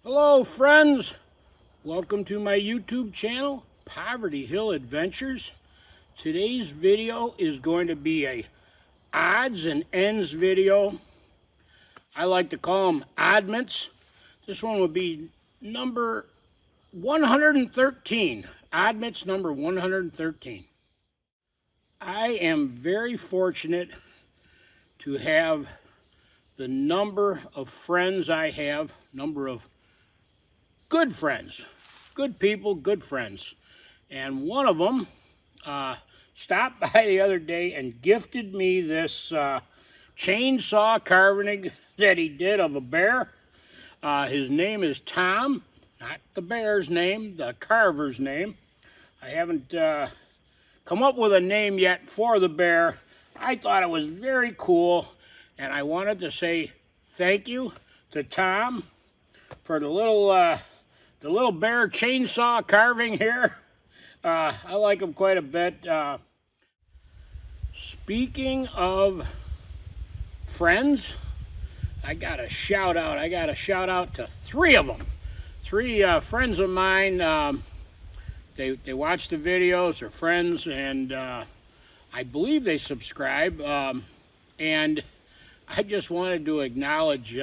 Hello friends, welcome to my YouTube channel, Poverty Hill Adventures. Today's video is going to be a odds and ends video. I like to call them oddments. This one will be number 113, oddments number 113. I am very fortunate to have the number of friends I have, number of good friends, good people, good friends. And one of them stopped by the other day and gifted me this chainsaw carving that he did of a bear. His name is Tom, not the bear's name, the carver's name. I haven't come up with a name yet for the bear. I thought it was very cool, and I wanted to say thank you to Tom for the little bear chainsaw carving here. I like him quite a bit. Speaking of friends, I got a shout out to three of them. Three friends of mine. They watch the videos, they're friends, and I believe they subscribe. And I just wanted to acknowledge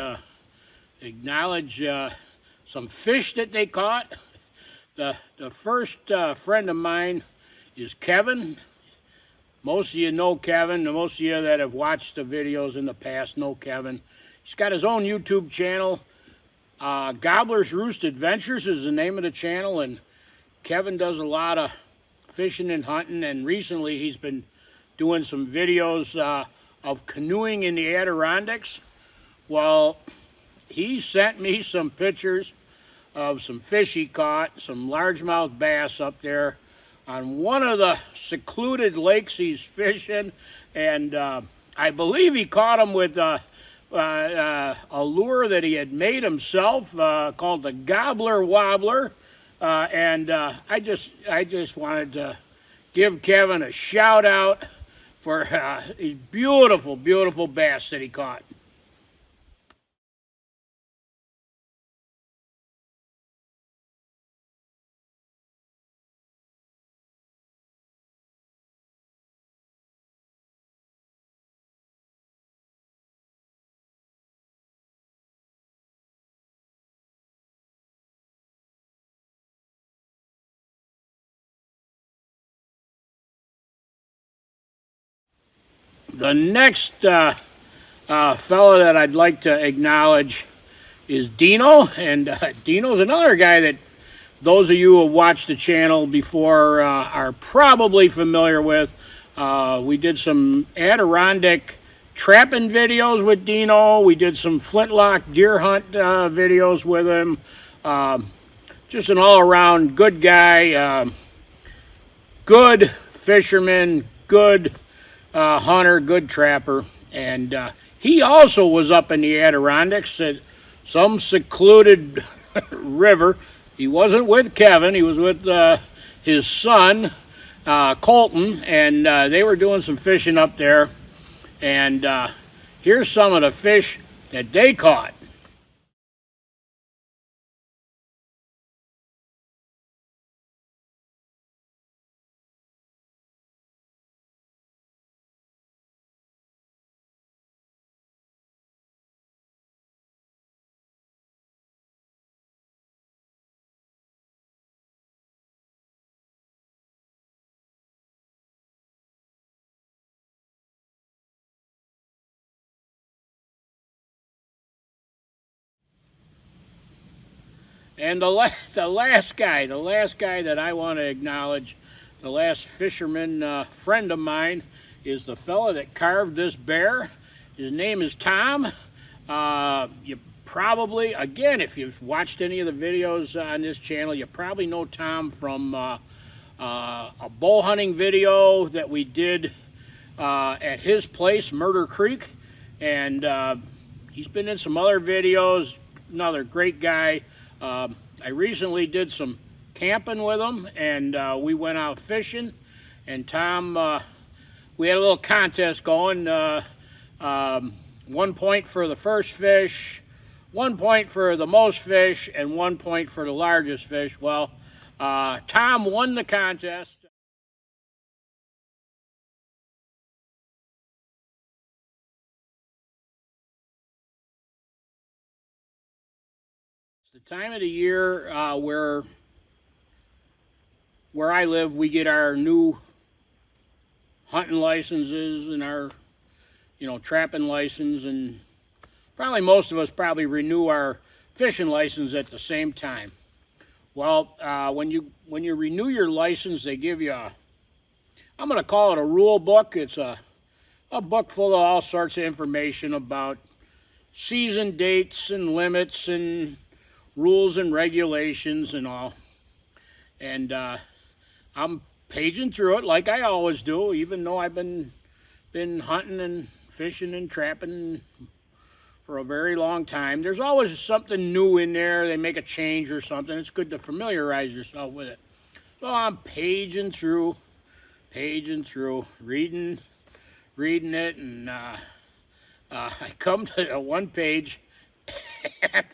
some fish that they caught. The first friend of mine is Kevin. Most of you know Kevin. Most of you that have watched the videos in the past know Kevin. He's got his own YouTube channel. Gobbler's Roost Adventures is the name of the channel, and Kevin does a lot of fishing and hunting, and recently he's been doing some videos of canoeing in the Adirondacks. Well, he sent me some pictures of some fish he caught, some largemouth bass up there on one of the secluded lakes he's fishing, and I believe he caught them with a lure that he had made himself called the Gobbler Wobbler, and I just wanted to give Kevin a shout out for these beautiful, beautiful bass that he caught. The next fella that I'd like to acknowledge is Dino, and Dino's another guy that those of you who have watched the channel before are probably familiar with. We did some Adirondack trapping videos with Dino. We did some flintlock deer hunt videos with him. Just an all-around good guy, good fisherman, good hunter, good trapper, and he also was up in the Adirondacks at some secluded river. He wasn't with Kevin, he was with his son, Colton, and they were doing some fishing up there, and here's some of the fish that they caught. And the last guy that I want to acknowledge, the last fisherman friend of mine, is the fella that carved this bear. His name is Tom. You probably, again, if you've watched any of the videos on this channel, you probably know Tom from a bow hunting video that we did at his place, Murder Creek. And he's been in some other videos, another great guy. I recently did some camping with him, and we went out fishing, and Tom, we had a little contest going, 1 point for the first fish, 1 point for the most fish and 1 point for the largest fish. Well, Tom won the contest. It's the time of the year where I live, we get our new hunting licenses and our, trapping license, and probably most of us probably renew our fishing license at the same time. Well, when you renew your license, they give you I'm going to call it a rule book. It's a book full of all sorts of information about season dates and limits and rules and regulations and all. And I'm paging through it like I always do, even though I've been hunting and fishing and trapping for a very long time. There's always something new in there. They make a change or something. It's good to familiarize yourself with it. So I'm paging through, reading it, and I come to one page, and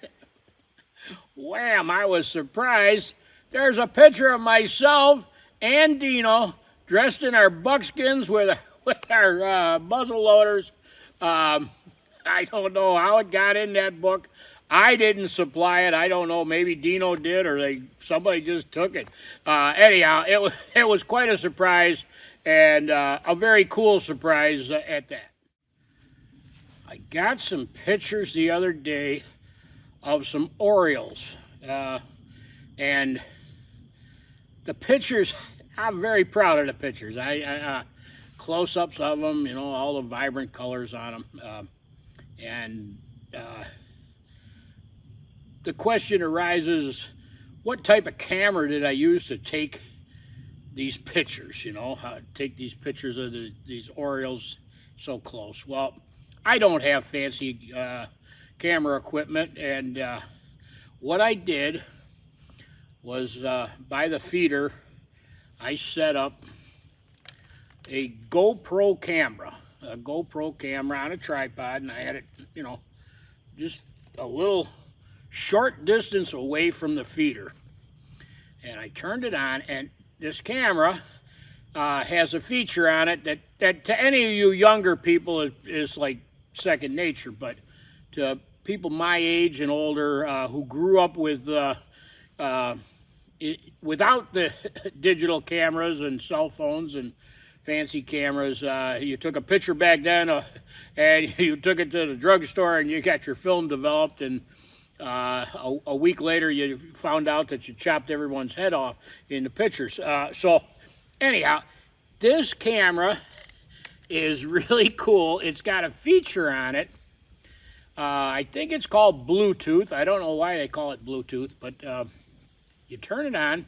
wham, I was surprised. There's a picture of myself and Dino dressed in our buckskins with our muzzle loaders. I don't know how it got in that book. I didn't supply it. I don't know. Maybe Dino did, or somebody just took it. Anyhow, it was quite a surprise, and a very cool surprise at that. I got some pictures the other day of some Orioles, and the pictures, I'm very proud of the pictures. I close-ups of them, all the vibrant colors on them. And the question arises, what type of camera did I use to take these pictures, take these pictures of these Orioles so close? Well, I don't have fancy camera equipment, and what I did was by the feeder, I set up a GoPro camera on a tripod, and I had it, just a little short distance away from the feeder. And I turned it on, and this camera has a feature on it that to any of you younger people is like second nature, but to people my age and older who grew up with without the digital cameras and cell phones and fancy cameras, you took a picture back then and you took it to the drugstore and you got your film developed, and a week later you found out that you chopped everyone's head off in the pictures. So anyhow, this camera is really cool. It's got a feature on it. I think it's called Bluetooth. I don't know why they call it Bluetooth, but you turn it on,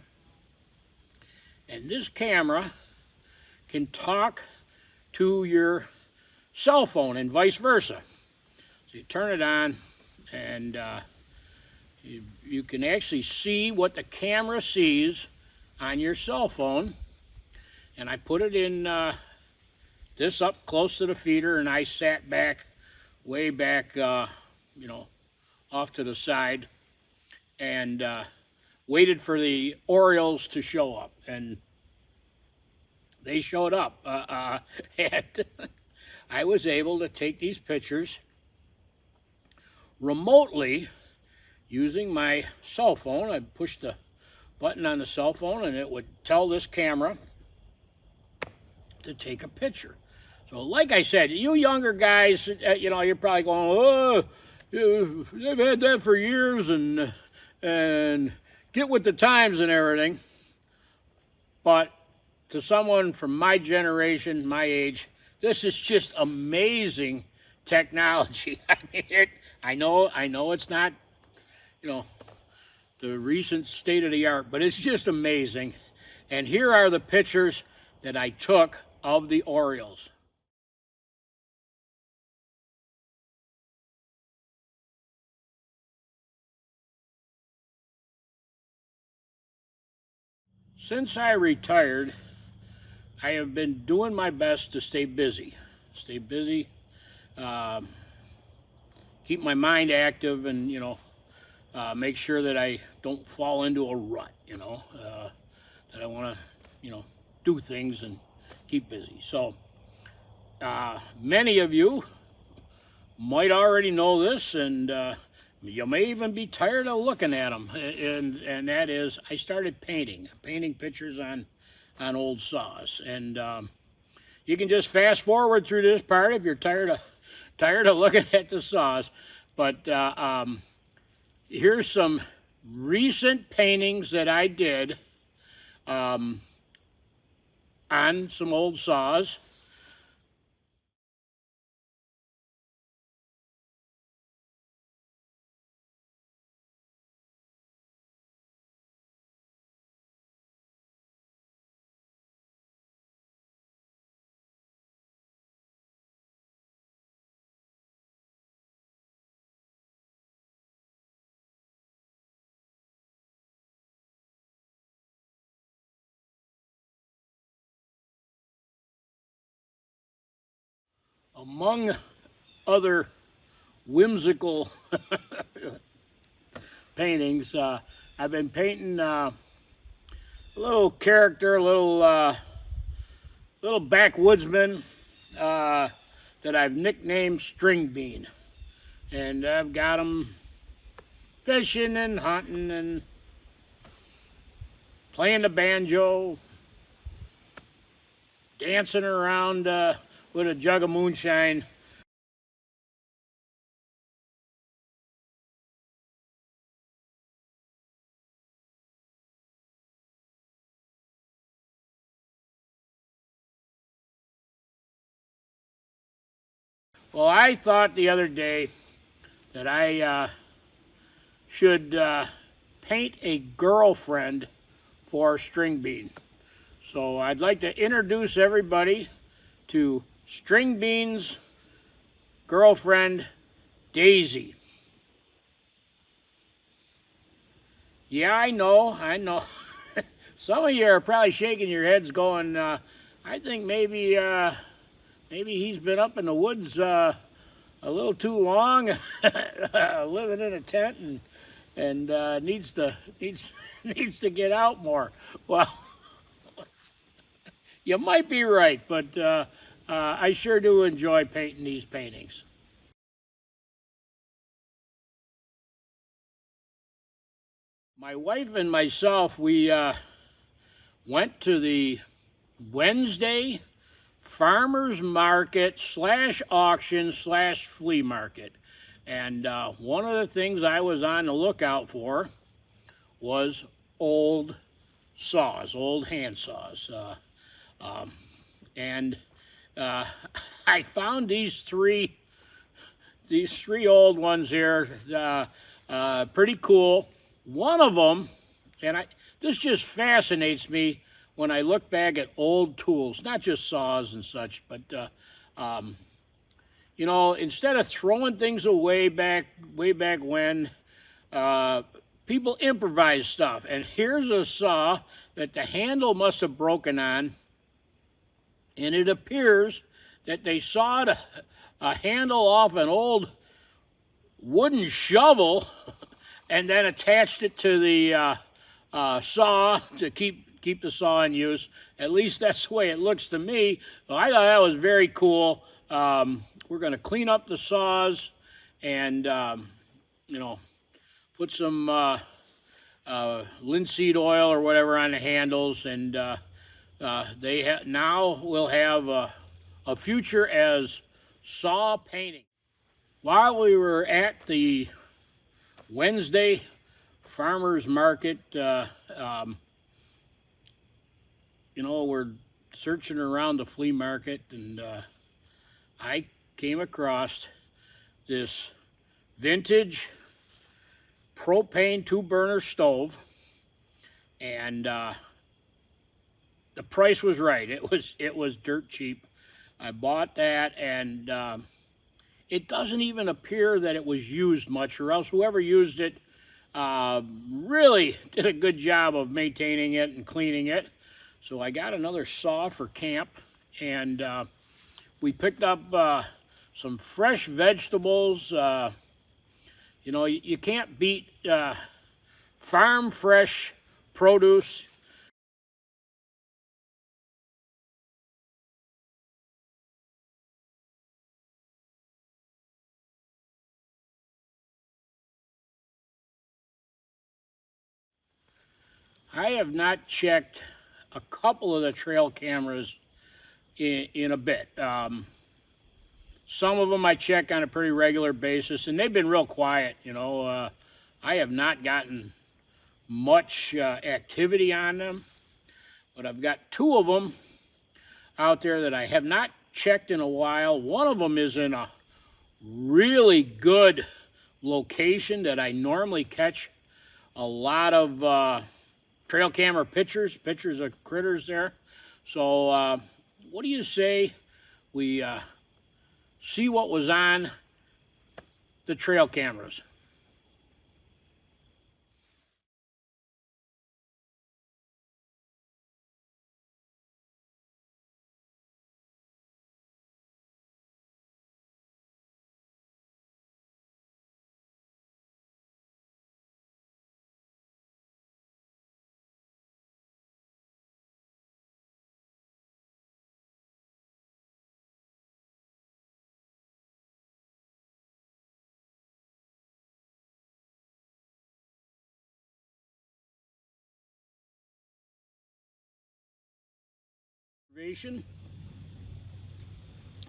and this camera can talk to your cell phone and vice versa. So you turn it on, and you can actually see what the camera sees on your cell phone. And I put it in this up close to the feeder, and I sat back, way back, off to the side, and waited for the Orioles to show up. And they showed up, and I was able to take these pictures remotely using my cell phone. I pushed the button on the cell phone, and it would tell this camera to take a picture. So like I said, you younger guys, you're probably going, oh, they've had that for years, and get with the times and everything. But to someone from my generation, my age, this is just amazing technology. I mean, I know it's not, the recent state of the art, but it's just amazing. And here are the pictures that I took of the Orioles. Since I retired, I have been doing my best to stay busy. keep my mind active, and make sure that I don't fall into a rut. That I want to do things and keep busy. So many of you might already know this, and you may even be tired of looking at them. And that is, I started painting pictures on old saws. And you can just fast forward through this part if you're tired of looking at the saws. But here's some recent paintings that I did on some old saws. Among other whimsical paintings, I've been painting a little character, a little backwoodsman that I've nicknamed String Bean. And I've got him fishing and hunting and playing the banjo, dancing around with a jug of moonshine. Well, I thought the other day that I should paint a girlfriend for String Bean. So I'd like to introduce everybody to String Bean's girlfriend, Daisy. Yeah, I know. Some of you are probably shaking your heads going, I think maybe he's been up in the woods a little too long, living in a tent, and needs to get out more. Well, you might be right, but I sure do enjoy painting these paintings. My wife and myself, we went to the Wednesday farmers market / auction / flea market. And one of the things I was on the lookout for was old saws, old hand saws. And I found these three old ones here, pretty cool. One of them, and this just fascinates me when I look back at old tools, not just saws and such, but instead of throwing things away way back when, people improvise stuff. And here's a saw that the handle must have broken on, and it appears that they sawed a handle off an old wooden shovel and then attached it to the saw to keep the saw in use. At least that's the way it looks to me. So I thought that was very cool. We're going to clean up the saws and put some linseed oil or whatever on the handles, and they now will have a future as saw painting. While we were at the Wednesday farmers market, we're searching around the flea market, and I came across this vintage propane 2-burner stove, and the price was right. It was dirt cheap. I bought that, and it doesn't even appear that it was used much, or else whoever used it really did a good job of maintaining it and cleaning it. So I got another saw for camp, and we picked up some fresh vegetables, You know, you can't beat farm fresh produce. I have not checked a couple of the trail cameras in a bit. Some of them I check on a pretty regular basis, and they've been real quiet. You know, I have not gotten much activity on them, but I've got two of them out there that I have not checked in a while. One of them is in a really good location that I normally catch a lot of trail camera pictures of critters there. So what do you say we see what was on the trail cameras?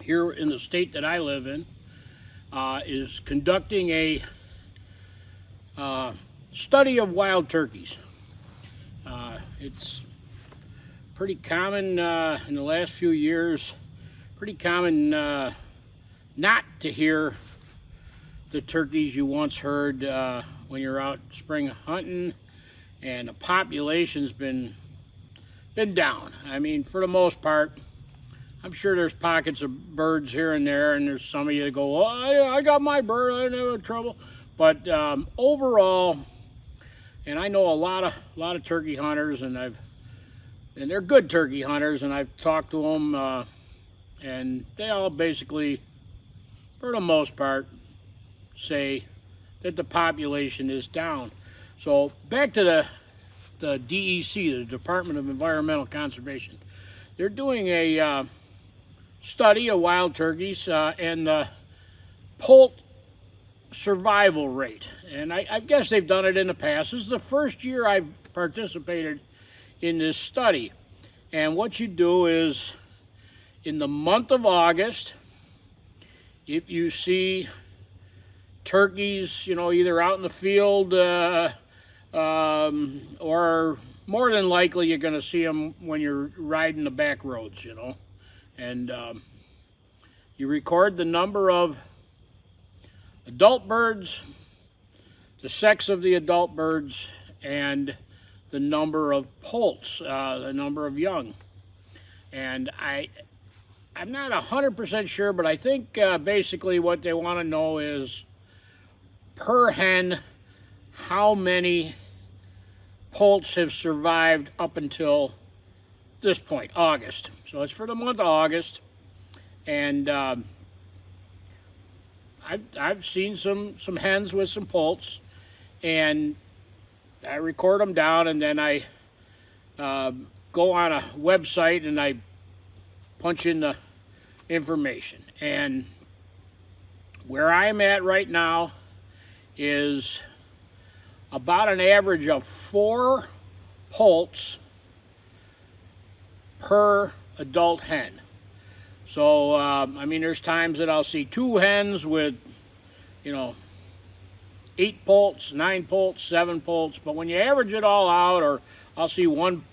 Here in the state that I live in is conducting a study of wild turkeys. It's pretty common in the last few years, pretty common not to hear the turkeys you once heard when you're out spring hunting, and the population's been down. I mean, for the most part, I'm sure there's pockets of birds here and there, and there's some of you that go, "Oh, I got my bird, I didn't have trouble." But overall, and I know a lot of turkey hunters, and they're good turkey hunters, and I've talked to them, and they all basically, for the most part, say that the population is down. So back to the DEC, the Department of Environmental Conservation. They're doing a study of wild turkeys and the poult survival rate. And I guess they've done it in the past. This is the first year I've participated in this study. And what you do is, in the month of August, if you see turkeys, you know, either out in the field or more than likely you're going to see them when you're riding the back roads, you know. And you record the number of adult birds, the sex of the adult birds, and the number of poults, the number of young. And I'm not 100% sure, but I think basically what they want to know is, per hen, how many poults have survived up until this point, August. So it's for the month of August, and I've seen some hens with some poults, and I record them down, and then I go on a website and I punch in the information. And where I'm at right now is about an average of 4 poults per adult hen. So, I mean, there's times that I'll see 2 hens with, you know, 8 poults, 9 poults, 7 poults. But when you average it all out, or I'll see one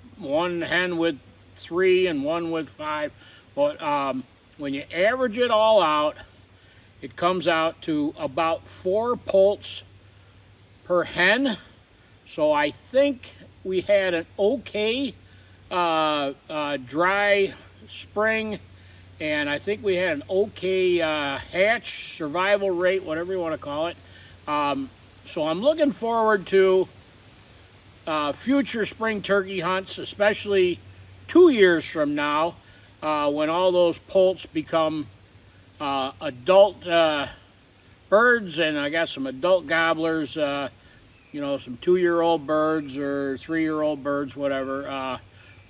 hen with 3 and one with 5. But when you average it all out, it comes out to about 4 poults per hen. So I think we had an okay dry spring, and I think we had an okay hatch survival rate, whatever you want to call it. So I'm looking forward to future spring turkey hunts, especially 2 years from now, when all those poults become adult birds, and I got some adult gobblers, you know, some 2-year-old birds or 3-year-old birds, whatever,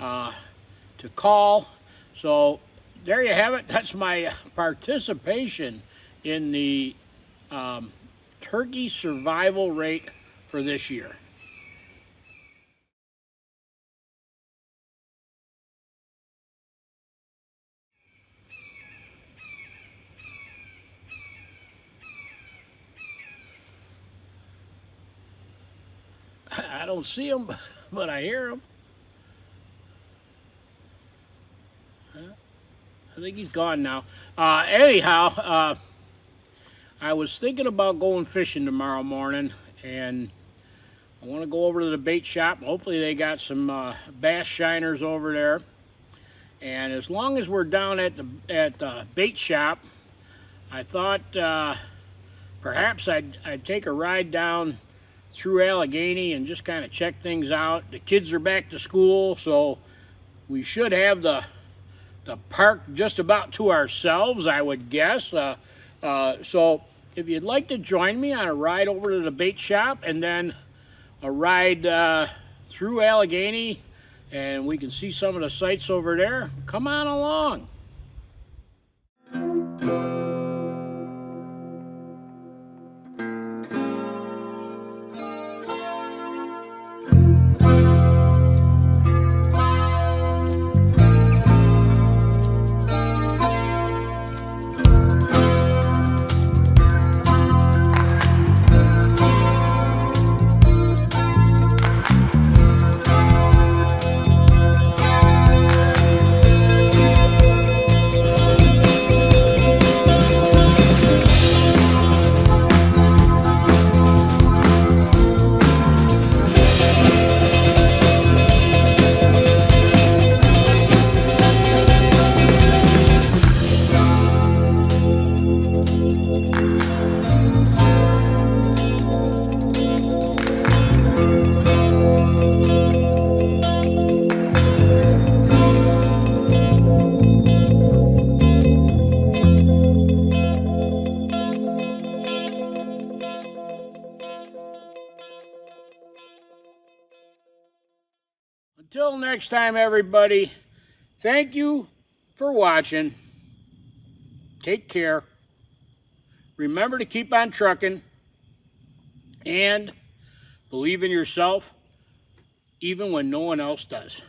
to call. So there you have it. That's my participation in the turkey survival rate for this year. I don't see them, but I hear them. I think he's gone now. Anyhow, I was thinking about going fishing tomorrow morning, and I want to go over to the bait shop. Hopefully they got some bass shiners over there. And as long as we're down at the bait shop, I thought perhaps I'd take a ride down through Allegheny and just kind of check things out. The kids are back to school, so we should have the park just about to ourselves, I would guess. So if you'd like to join me on a ride over to the bait shop and then a ride through Allegheny, and we can see some of the sights over there, come on along. Until next time, everybody, thank you for watching. Take care. Remember to keep on trucking and believe in yourself even when no one else does.